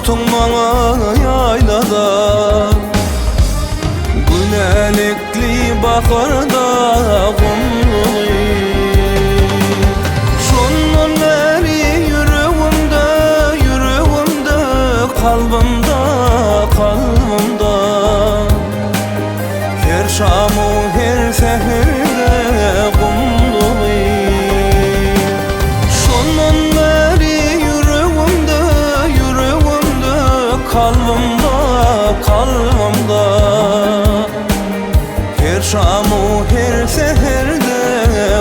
Unuttun bana yaylada, günelikli bakarda kumluğu. Şundan beri yüreğimde, yüreğimde, kalbimde, kalbimde. Her şamu her seherde kumluğu. Şundan beri yüreğimde, yüreğimde, kalbimde, kalbimde. Her şamu her seherde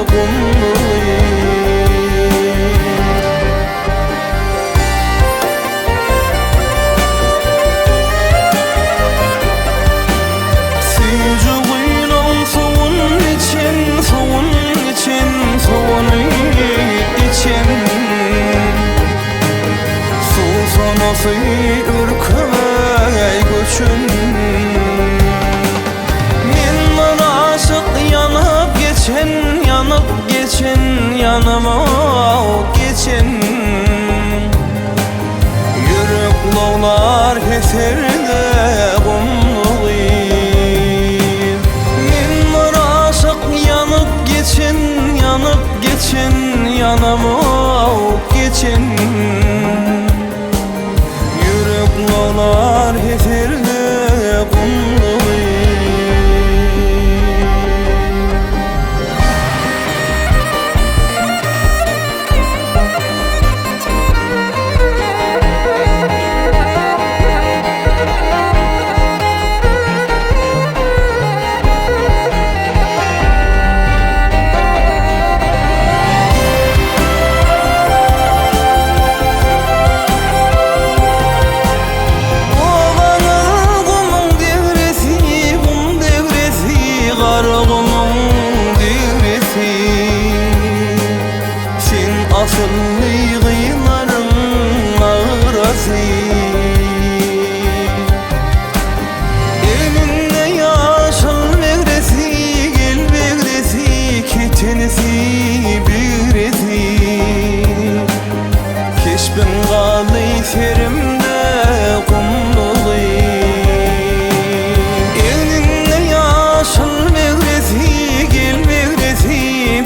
kumluğu. Sicilin suyun için, suyun için, suyun için. Susanosu ürkmey göçün. Yanıp geçen, yanıma geçen. Yürek lovlar heserde kumluğu. Men var aşık yanıp geçen, yanıp geçen, yanıma geçen. Yürek lovlar heserde kumluğu. Asıllı kıyıların ağrısı. Elinde yaşıl begresi, gel begresi, ketenesi biresi. Keşbin kalı serimde kumluğu. Elinde yaşıl begresi, gel begresi,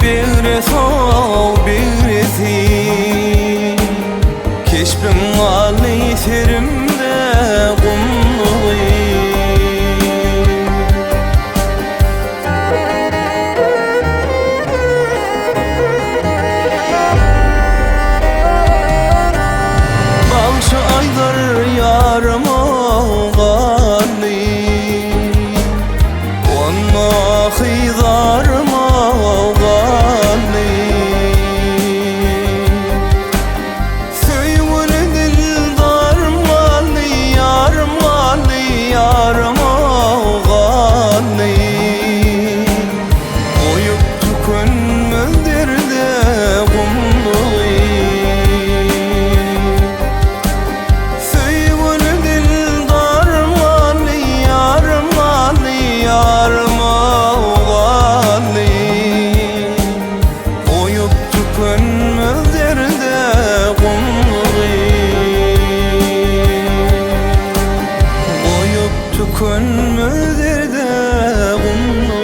begresi, begresi. Keşbim kalı serimde kumluğu. Balşı aylar yarıma kalı, ona hıydarıma kalı. Söyle dildarım kalı, yarım kalı, yarıma kalı. Oyup tükönmez derde kumluğu. Söyle dildarım kalı, yarım kalı, yarıma kalı. Oyup tükönmez derde kumluğu. Oyup tükönmez derde kumluğu.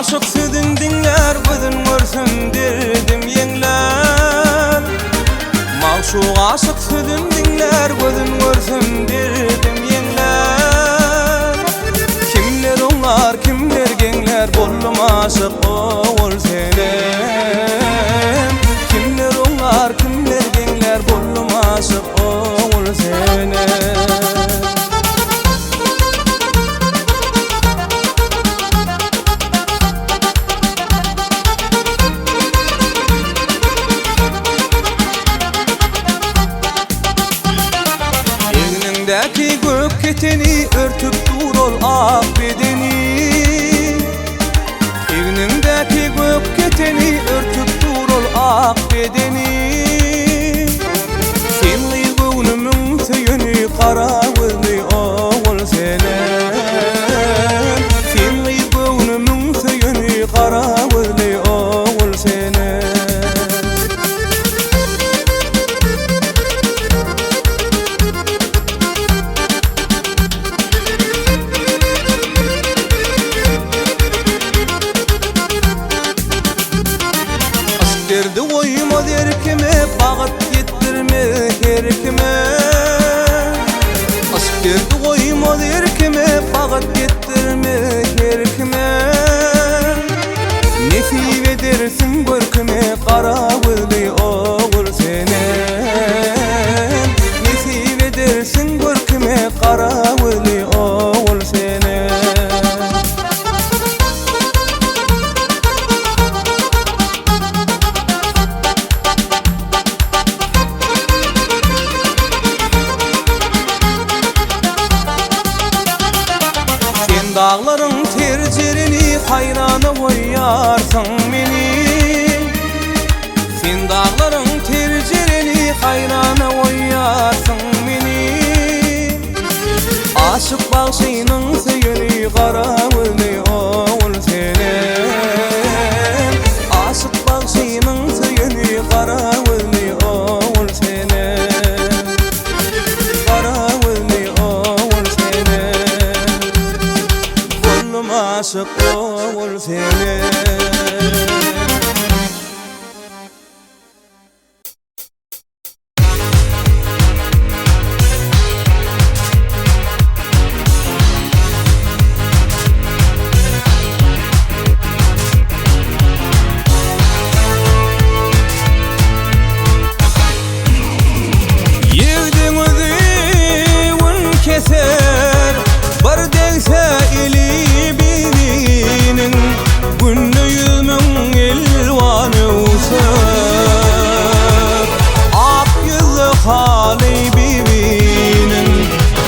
aşık südün dinler, gözün görsün derdim yengler. Maşuk aşık südün dinler, gözün görsün derdim yengler. Kimler onlar, kimler genler, bollum aşık oğul senem. Kimler onlar, kimler genler, bollum aşık oğul senem. Egnindeki gök keteni örtüp durul ak bedeni. Egnindeki gök keteni örtüp durul ak bedeni. Senli göwnümün söyünü kara gözlü oğul senem. Senli göwnümün söyünü kara gözlü oğul senem. Derdi koyma derkime, bağıt yettirme herkime. Aşk derdi koyma derkime, bağıt yettirme herkime. Nesip edersin görkime, kara gözlü oğul senem. Nesip edersin görkime, kara gözlü oğul senem. Dağların tercirini hayrana koyarsın beni. Sen dağların tercirini hayrana koyarsın beni. Aşık bağışının söyünü kara gözlü oğul senem. Aşık bağışının söyünü kara gözlü oğul senem. Kara gözlü oğul senem. Aşık oğul senem. Yevden özün keser, bar degse eli birinin. Günlü yüzümün elvanı usar, ak yüzü hali birinin.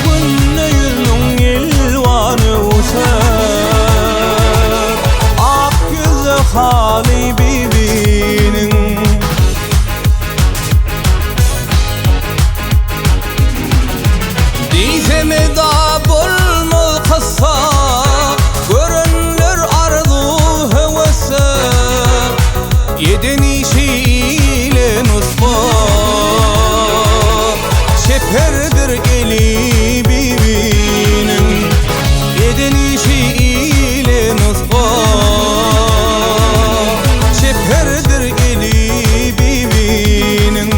Günlü yüzümün elvanı usar, ak yüzü hali birinin. Dizeme da bulmul kıssa, görünür arzu hevesi. Yedin işiyle nusba, şeperdir eli bibinin. Yedin işiyle nusba, şeperdir eli bibinin.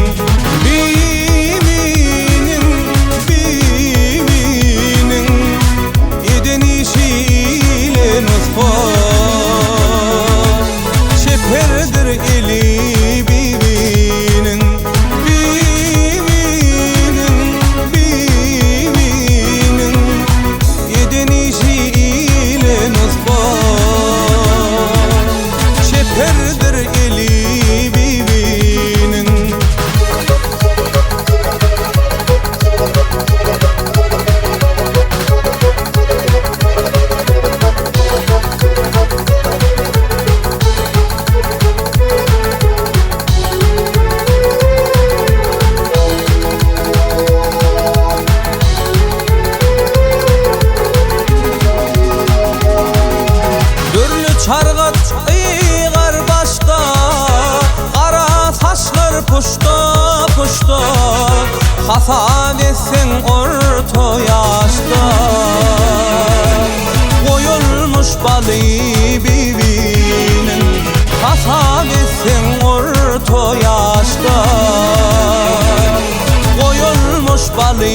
Şeperdir eli bibinin. Bibinin, bibinin. Yedin işiyle nusba, şeperdir eli bibinin. Çargat ıygar başta, kara saçlar puşta puşta. Hasan etsen orta yaşta, koyulmuş balı bibi. vefat etsin orta yaşta, koyulmuş balı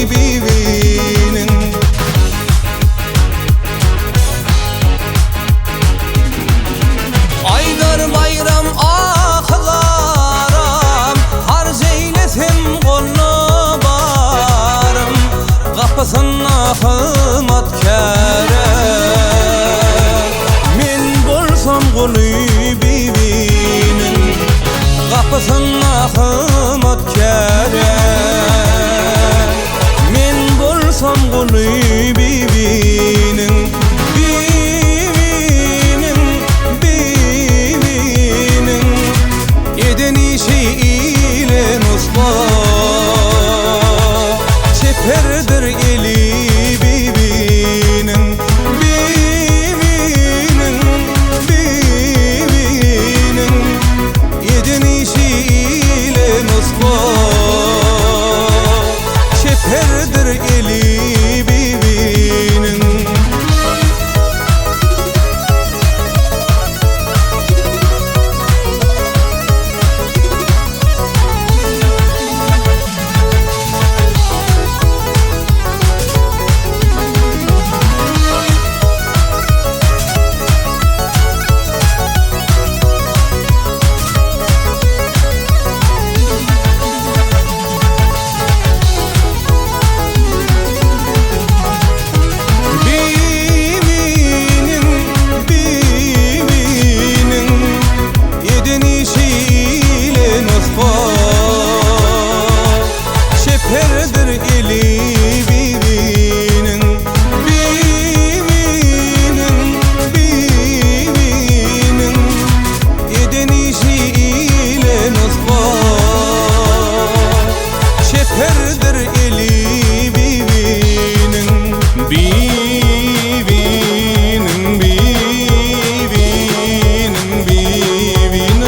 bibinin. Aydar bayram ahılaram, harc eylesin kolunu barım, kapısına hizmetkâre. Men bolsam kulu bibinin, kapısına hizmetkâre. Men bolsam kulu bibinin, çeperdir eli bibinin, bibinin, bibinin. Yedin işiyle nusla, çeperdir eli bibinin. Çeperdir eli bibinin, bibinin, bibinin. Yedin işiyle nusba, çeperdir eli bibinin, bibinin, bibinin, bibinin.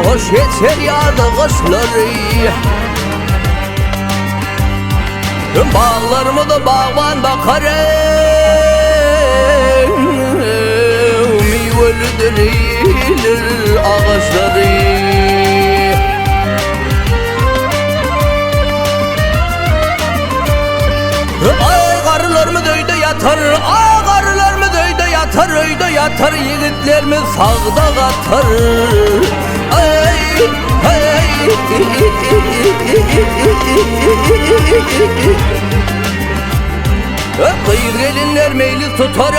Hoş geçer yağdı kışları, bağlarımı da bağban bakarım, meyvelidir eğilir ağaçları. Ay karılarımı döyde yatar, ay karılarımı döyde yatar, öyde yatar, yiğitlerimi sağda katar. Ay, ay, kıyır gelinler meyli tutar,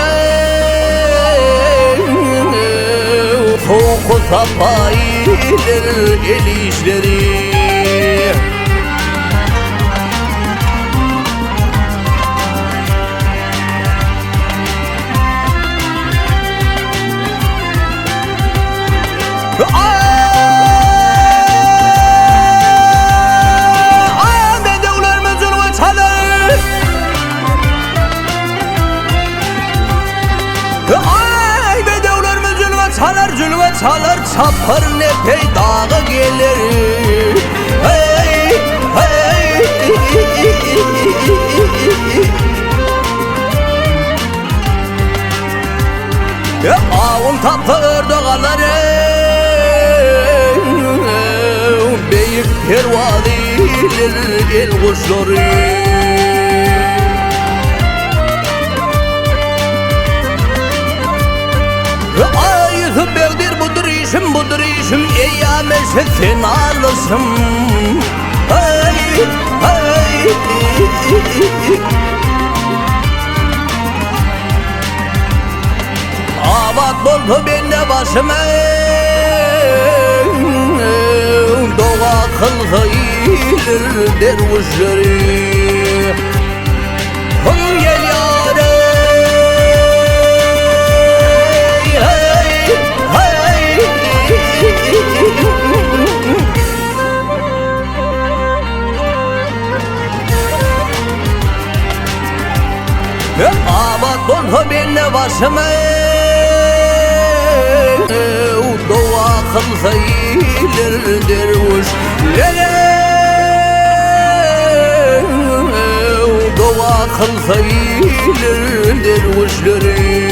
soğuk sapaylar el işleri. Çalar çapar ne peydağı gelir. Hey, hey. Ağın tapırdı kalarım, beyik pervadiler el kuşları. Budur işim eyyame sen alısın. Hey, hey. Abat oldu bende başıma Doğa kılsa iyilir dervişleri Hım gel yâre Hey hey Abat oldu bende başıma Doğa kılsa iyilir dervişleri Doğa kılsa iyilir dervişleri